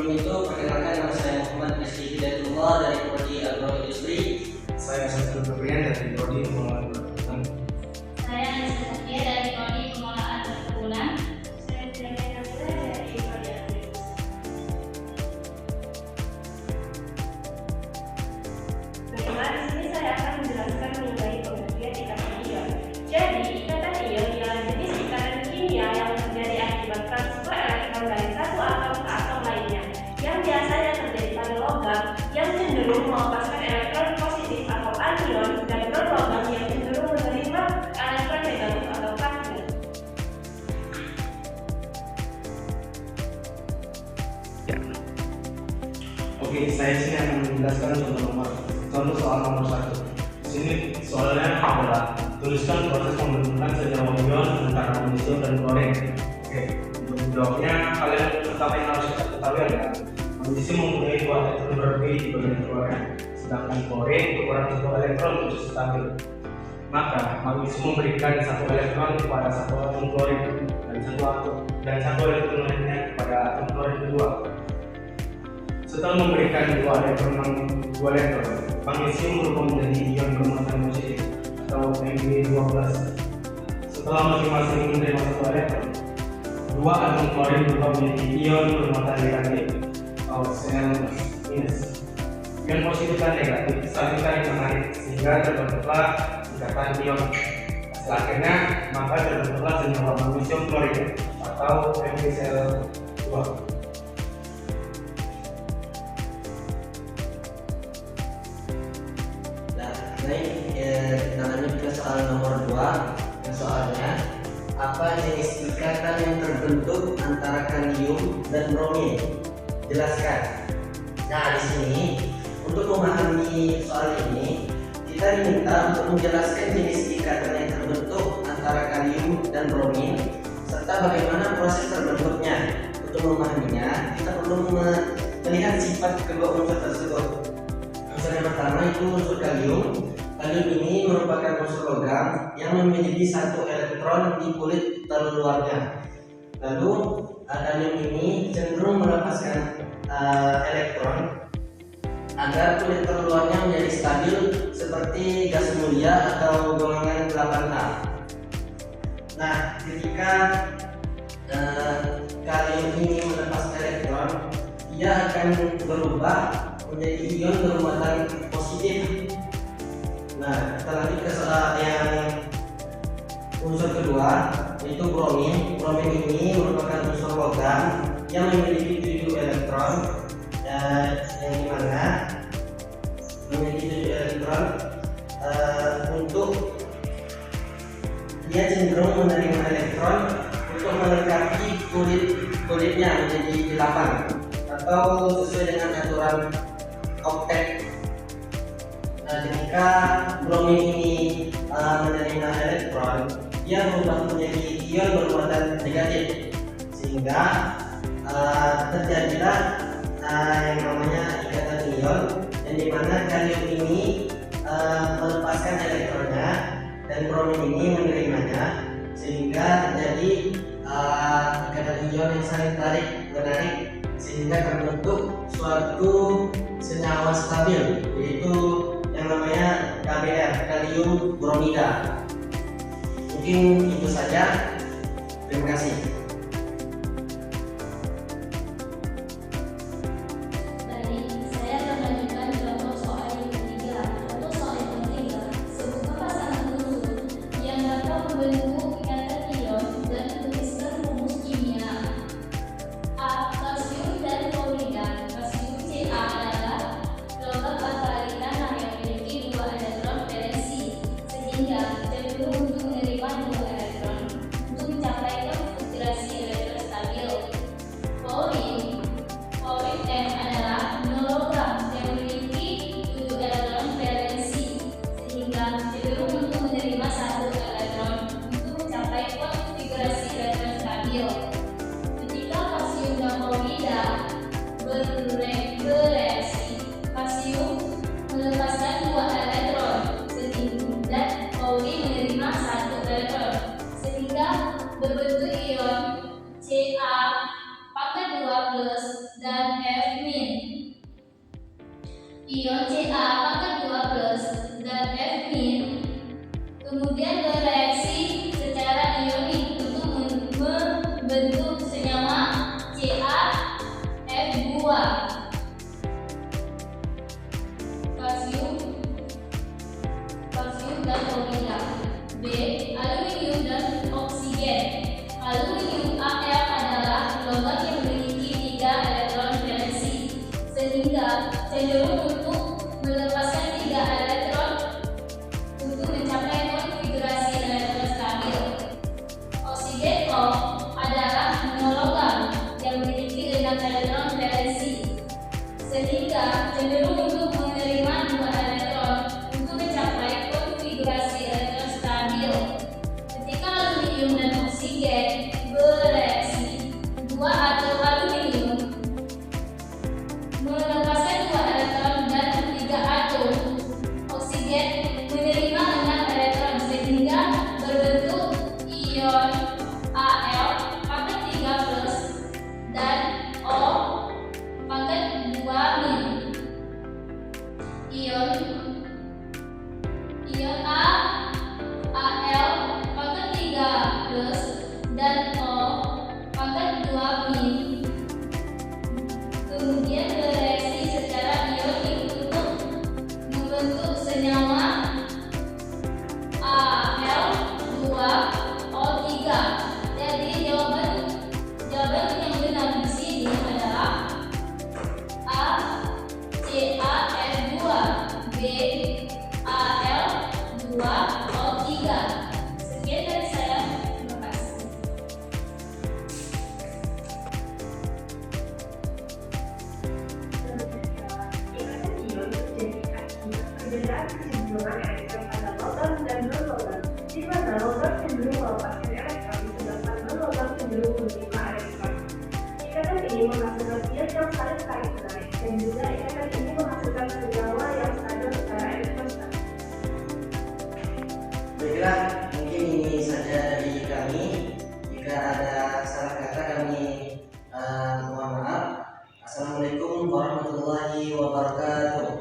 Sebelum itu, perkenalkan nama saya Muhammad Rizky Hidayatullah dari Prodi Agroindustri. Saya Satrio Febrian dari Prodi Pengelolaan Perkebunan. Saya Anissa Satria dari Prodi Pengelolaan Perkebunan. Saya Tiana Nabila dari Prodi Agribis. Baiklah, di sini saya akan menjelaskan mengenai pengertian ikatan ion. Jadi, ikatan ion ialah jenis ikatan kimia yang terjadi akibat transfer elektron dari satu atom ke atom lainnya, yang biasanya terjadi pada logam yang cenderung melepaskan elektron positif atau anion dan non-logam yang cenderung menerima elektron negatif atau cation. Oke, saya sini akan menjelaskan contoh soal nomor 1. Di sini soalnya adalah tuliskan proses pembentukan senyawa ion antara magnesium dan klorin. Oke, untuk menjawabnya kalian pertama yang harus kita ketahui adalah magnesium mempunyai 2 elektron berlebih di bagian klorin, sedangkan klorin kekurangan 1 elektron untuk stabil. Maka magnesium memberikan 1 elektron kepada 1 atom klorin dan 1 elektron lainnya kepada atom klorin kedua. Setelah memberikan 2 elektron, magnesium berubah menjadi ion bermuatan positif atau Mg12. Setelah masing-masing menerima 1 elektron, 2 atom klorin berubah menjadi ion bermuatan negatif atau Cl-. Ion positif dan negatif saling menarik sehingga terbentuklah ikatan ion. Hasil akhirnya maka terbentuklah senyawa magnesium klorid atau MgCl2. Kita lanjut ke soal nomor 2. Yang soalnya, apa jenis ikatan yang terbentuk antara kalium dan bromin? Jelaskan. Nah, di sini untuk memahami soal ini, kita diminta untuk menjelaskan jenis ikatan yang terbentuk antara kalium dan bromin serta bagaimana proses terbentuknya. Untuk memahaminya, kita perlu melihat sifat kedua unsur tersebut. Unsur yang pertama itu unsur kalium. Kalium ini merupakan unsur logam yang memiliki 1 elektron di kulit terluarnya. Lalu kalium ini cenderung melepaskan elektron agar kulit terluarnya menjadi stabil seperti gas mulia atau golongan 8A. Nah, ketika kalium ini melepas elektron, ia akan berubah menjadi ion bermuatan positif. Nah, kita lanjut ke soal yang unsur kedua, yaitu bromin. Bromin ini merupakan unsur logam yang memiliki 7 elektron yang dimana memiliki 7 elektron. Untuk dia cenderung menerima elektron untuk melengkapi kulitnya menjadi 8 atau sesuai dengan aturan oktet. Ketika bromin ini menerima elektron, dia berubah menjadi ion bermuatan negatif, sehingga terjadilah yang namanya ikatan ion, yang dimana kalium ini melepaskan elektronnya dan bromin ini menerimanya, sehingga terjadi ikatan ion yang saling tarik menarik sehingga terbentuk suatu senyawa stabil, yaitu yang namanya KBr, kalium bromida. Mungkin itu saja. Terima kasih. Baik, saya akan lanjutkan contoh soal yang ketiga. Contoh soal yang ketiga, sebuah pasangan unsur yang dapat membentuk ikatan ion dan tuliskan rumus kimia A. Kalsium dan klorida. Kalsium Ca adalah logam alkalikan yang memiliki 2 elektron valensi, sehingga cenderung untuk menerima 2 elektron. Untuk mencapai konsentrasi ion Ca pangkat 2 plus dan F min kemudian bereaksi secara ionik untuk membentuk senyawa CaF2 kalsium dan klorida. B. Aluminium dan oksigen. Aluminium Al adalah logam yang memiliki 3 elektron valensi sehingga cenderung untuk melepaskan 3 elektron untuk mencapai konfigurasi elektron stabil. Oksigen O adalah monologam yang memiliki 6 elektron valensi sehingga cenderung untuk menerima 2 elektron untuk mencapai konfigurasi elektron stabil. Ketika aluminium dan oksigen bereaksi, 2 atom aluminium melepaskan 2 elektron dan 3 atom oksigen menerima 6 elektron sehingga berbentuk ion Al pangkat 3 plus dan O pangkat 2 min. Ion Al pangkat 3 plus dan O pangkat 2 min kemudian bereaksi secara ionik untuk membentuk senyawa Al2O3. Jadi jawaban yang benar di sini adalah A CaF2 B Al2O3. Sekian dari saya, terima kasih. Ikatan ion terjadi akibat perbedaan kecenderungan elektron pada logam dan non-logam, di mana logam cenderung melepaskan elektron, sedangkan non-logam cenderung menerima elektron. Ikatan ini menghasilkan ion yang saling tarik-menarik, dan juga ikatan ini menghasilkan senyawa yang stabil secara elektrostatik. Baiklah, mungkin ini saja dari kami. Jika ada salah kata kami mohon maaf. Assalamualaikum warahmatullahi wabarakatuh.